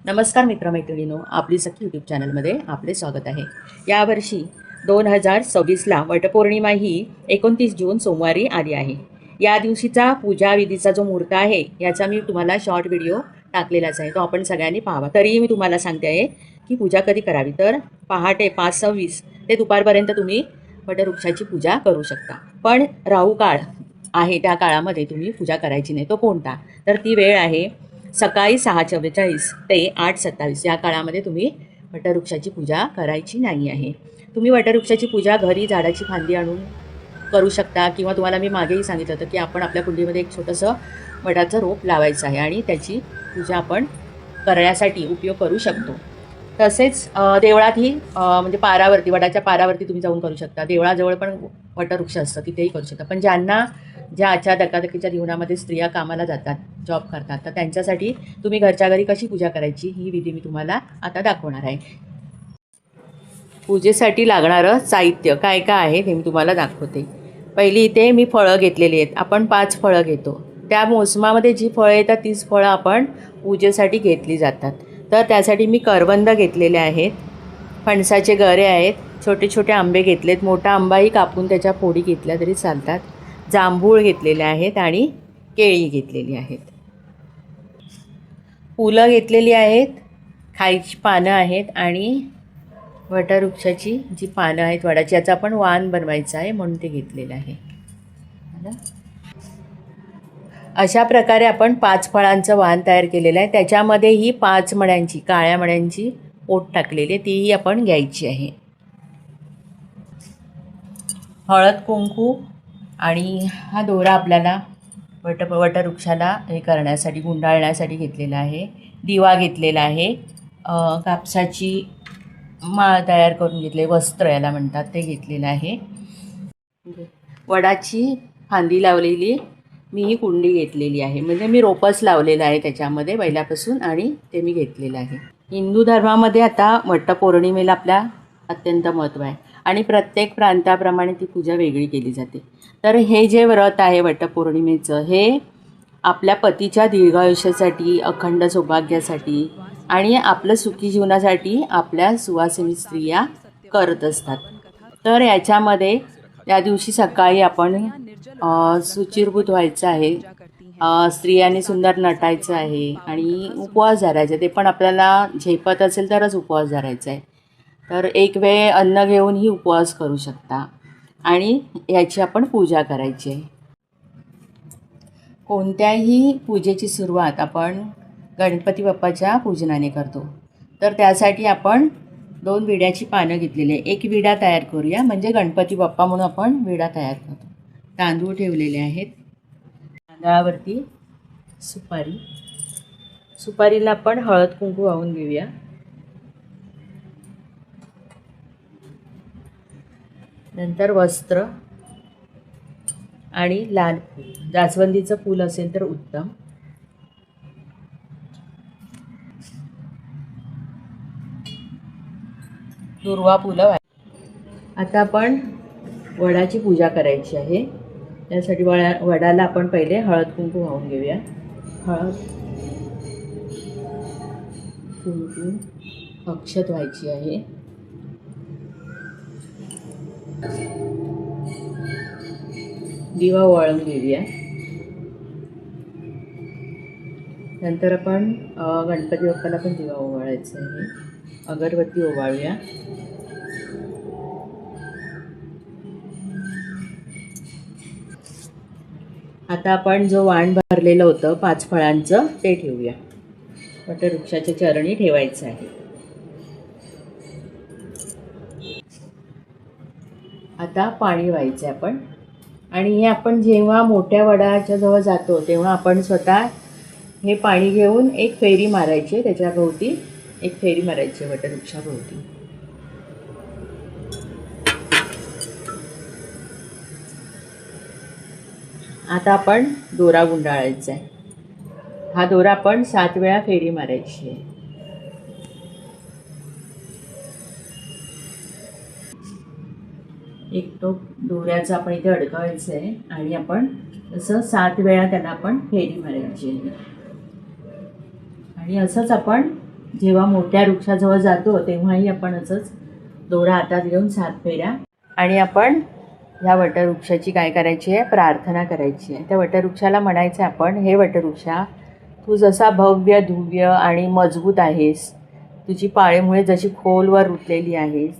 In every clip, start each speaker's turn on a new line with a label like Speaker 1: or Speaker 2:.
Speaker 1: नमस्कार मित्रमैत्रिणींनो, आपली सखी यूट्यूब चॅनलमध्ये आपले स्वागत आहे। यावर्षी 2026ला वटपौर्णिमा ही 29 जून सोमवारी आली आहे। या दिवशीचा पूजाविधीचा जो मुहूर्त आहे याचा मी तुम्हाला शॉर्ट व्हिडिओ टाकलेलाच आहे, तो आपण सगळ्यांनी पाहावा। तरीही मी तुम्हाला सांगते आहे की पूजा कधी करावी, तर पहाटे 5:26 ते दुपारपर्यंत तुम्ही वटवृक्षाची पूजा करू शकता। पण राहू काळ आहे, त्या काळामध्ये तुम्ही पूजा करायची नाही। तो कोणता? तर ती वेळ आहे सकाळी 6:44 ते 8:27 या काळामध्ये तुम्ही वटवृक्षाची पूजा करायची नाही आहे। तुम्ही वटवृक्षाची पूजा घरी झाडाची फांदी आणून करू शकता, किंवा तुम्हाला मी मागेही सांगितलं होतं की आपण आपल्या कुंडीमध्ये एक छोटंसं वडाचं रोप लावायचं आहे आणि त्याची पूजा आपण करण्यासाठी उपयोग करू शकतो। तसेच देवळातही म्हणजे पारावरती, वडाच्या पारावरती तुम्ही जाऊन करू शकता। देवळाजवळ पण वटवृक्ष असतं, तिथेही करू शकता। पण ज्या आजच्या धकाधकीच्या जीवनामध्ये स्त्रिया कामाला जातात, जॉब करतात, तर त्यांच्यासाठी तुम्ही घरच्या घरी कशी पूजा करायची ही विधी मी तुम्हाला आता दाखवणार आहे। पूजेसाठी लागणारं साहित्य काय काय आहे ते मी तुम्हाला दाखवते। पहिली इथे मी फळं घेतलेली आहेत। आपण 5 फळं घेतो, त्या मोसमामध्ये जी फळं येतात तीच फळं आपण पूजेसाठी घेतली जातात। तर त्यासाठी मी करवंद घेतलेले आहेत, फणसाचे गरे आहेत, छोटे छोटे आंबे घेतलेत, मोठा आंबाही कापून त्याच्या फोडी घेतल्या तरी चालतात, जांभूळ घेतलेले आहेत आणि केळी घेतलेली आहेत, फुलं घेतलेली आहेत, खायची पानं आहेत आणि वटवृक्षाची जी पानं आहेत वडाची, याचं आपण वाण बनवायचं आहे म्हणून ते घेतलेलं आहे। अशा प्रकारे आपण 5 फळांचं वाण तयार केलेलं आहे। त्याच्यामध्ये ही 5 मण्यांची, काळ्या मण्यांची पोट टाकलेली आहे, तीही आपण घ्यायची आहे। हळद कुंकू आणि हा दोरा आपल्याला वटवृक्षाला हे करण्यासाठी, गुंडाळण्यासाठी घेतलेला आहे। दिवा घेतलेला आहे, कापसाची माळ तयार करून घेतले, वस्त्र याला म्हणतात, ते घेतलेलं आहे। वडाची फांदी लावलेली मी ही कुंडी घेतलेली आहे, म्हणजे मी रोपच लावलेलं आहे त्याच्यामध्ये पहिल्यापासून, आणि ते मी घेतलेलं आहे। हिंदू धर्मामध्ये आता वटपौर्णिमेला आपल्या अत्यंत महत्त्व आहे आणि प्रत्येक प्रांताप्रमाणे ती पूजा वेगळी केली जाते। तर हे जे व्रत आहे वटपौर्णिमेचं, हे आपल्या पतीच्या दीर्घायुष्यासाठी, अखंड सौभाग्यासाठी आणि आपलं सुखी जीवनासाठी आपल्या सुवासिनी स्त्रिया करत असतात। तर याच्यामध्ये त्या दिवशी सकाळी आपण शुचिर्भूत व्हायचं आहे, स्त्रियांनी सुंदर नटायचं आहे आणि उपवास धरायचा, ते पण आपल्याला झेपत असेल तरच उपवास धरायचा आहे। तर एक वेळ अन्न घेऊनही उपवास करू शकता आणि याची आपण पूजा करायची आहे। कोणत्याही पूजेची सुरुवात आपण गणपती बाप्पाच्या पूजनाने करतो, तर त्यासाठी आपण 2 विड्याची पानं घेतलेली आहे। एक विडा तयार करूया, म्हणजे गणपती बाप्पा म्हणून आपण विडा तयार करतो। तांदूळ ठेवलेले आहेत, तांदळावरती सुपारीला आपण हळद कुंकू वाहून घेऊया। नंतर वस्त्र आणि लाल फूल, जास्वंदीचं फूल असेल तर उत्तम। दुर्वा फुलं। आता आपण वडाची पूजा करायची आहे, त्यासाठी वडाला आपण पहिले हळद कुंकू वाहून घेऊया। हळद कुंकू अक्षत व्हायची आहे। दिवा ओवाळून घेऊया। नंतर आपण गणपती बाप्पाला पण दिवा ओवाळायचा आहे, अगरबत्ती ओवाळूया। आता आपण जो वाण भरलेलं होतं 5 फळांचं ते ठेवूया, वटवृक्षाच्या चरणी ठेवायचं आहे। आता पाणी व्हायचं आहे आपण, आणि हे आपण जेव्हा मोठ्या वडाच्या जवळ जातो तेव्हा आपण स्वतः हे पाणी घेऊन एक फेरी मारायची, त्याच्याभोवती एक फेरी मारायची वटवृक्षाभोवती। आता आपण दोरा गुंडाळायचा आहे, हा दोरा आपण 7 वेळा फेरी मारायची आहे। एक टोक दोऱ्याचं आपण इथे अडकवायचं आहे आणि आपण असं 7 वेळा त्याला आपण फेरी मारायची आहे, आणि असंच आपण जेव्हा मोठ्या वृक्षाजवळ जातो तेव्हाही आपण असंच दोरा हातात घेऊन 7 फेऱ्या आणि आपण ह्या वटवृक्षाची काय करायची आहे, प्रार्थना करायची आहे. त्या वटवृक्षाला म्हणायचं आपण, हे वटवृक्षा तू जसा भव्य दिव्य आणि मजबूत आहेस, तुझी पाळेमुळे जशी खोलवर रुतलेली आहेस,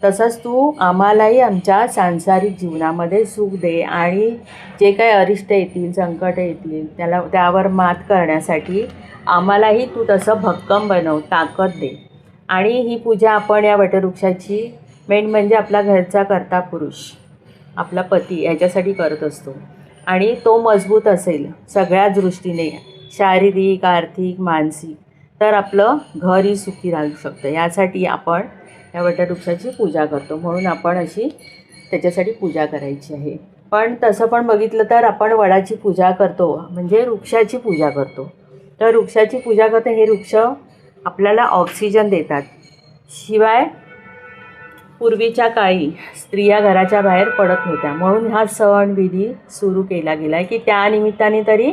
Speaker 1: तसंच तू आम्हालाही आमच्या सांसारिक जीवनामध्ये सुख दे आणि जे काही अरिष्ट येतील, संकट येतील, त्यावर मात करण्यासाठी आम्हालाही तू तसं भक्कम बनव, ताकद दे. आणि ही पूजा आपण या वटवृक्षाची मेन म्हणजे आपला घरचा कर्ता पुरुष, आपला पती याच्यासाठी करत असतो. आणि तो मजबूत असेल सगळ्याच दृष्टीने, शारीरिक, आर्थिक, मानसिक, तर आपलं घरही सुखी राहू शकतं. यासाठी आपण या वटवृक्षाची पूजा करतो. म्हणून आपण अशी त्याच्यासाठी पूजा करायची आहे. पण तसं पण बघितलं तर आपण वडाची पूजा करतो, म्हणजे वृक्षाची पूजा करतो. तर वृक्षाची पूजा करतो, हे वृक्ष आपल्याला ऑक्सिजन देतात. शिवाय पूर्वीच्या काळी स्त्रिया घराच्या बाहेर पडत नव्हत्या, म्हणून हा सण विधी सुरू केला गेला आहे की त्या निमित्ताने तरी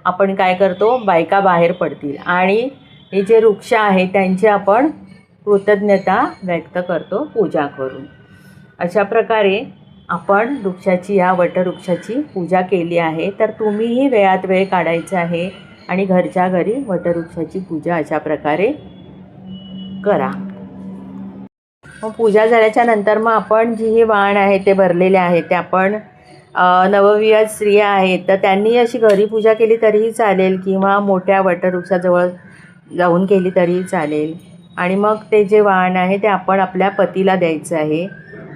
Speaker 1: आपण काय करतो, बायका बाहेर पडतील आणि हे जे वृक्ष आहे त्यांची आपण कृतज्ञता व्यक्त करतो पूजा करून. अशा प्रकारे आपण या वटवृक्षाची पूजा केली आहे. तर तुम्हीही वेळात वेळ काढायचा आहे आणि घरच्या घरी वटवृक्षाची पूजा अशा प्रकारे करा. मग पूजा झाल्याच्या नंतर मग आपण जी ही वाण आहे ते भरलेले आहे ते आपण नवविवाहित स्त्रिया आहेत तर त्यांनी अशी घरी पूजा केली तरीही चालेल किंवा मोठ्या वटवृक्षाजवळ जाऊन केली तरीही चालेल. आणि मग ते जे वाण आहे ते आपण आपल्या पतीला द्यायचं आहे.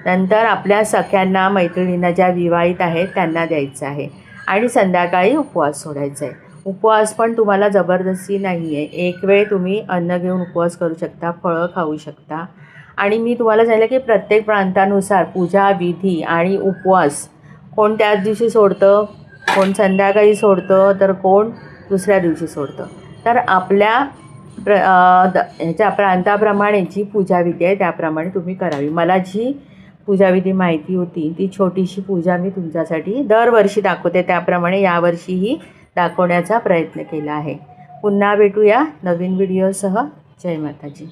Speaker 1: नंतर आपल्या सख्यांना, मैत्रिणींना ज्या विवाहित आहेत त्यांना द्यायचं आहे. आणि संध्याकाळी उपवास सोडायचा आहे. उपवास पण तुम्हाला जबरदस्ती नाही आहे. एक वेळ तुम्ही अन्न घेऊन उपवास करू शकता, फळं खाऊ शकता. आणि मी तुम्हाला सांगितलं की प्रत्येक प्रांतानुसार पूजा विधी आणि उपवास कोण त्याच दिवशी सोडतं, कोण संध्याकाळी सोडतं, तर कोण दुसऱ्या दिवशी सोडतं. तर आपल्या ह्याच्या प्रांताप्रमाणे जी पूजाविधी आहे त्याप्रमाणे तुम्ही करावी. मला जी पूजाविधी माहिती होती ती छोटीशी पूजा मी तुमच्यासाठी दरवर्षी दाखवते, त्याप्रमाणे यावर्षीही दाखवण्याचा प्रयत्न केला आहे. पुन्हा भेटूया नवीन व्हिडिओसह. जय माताजी.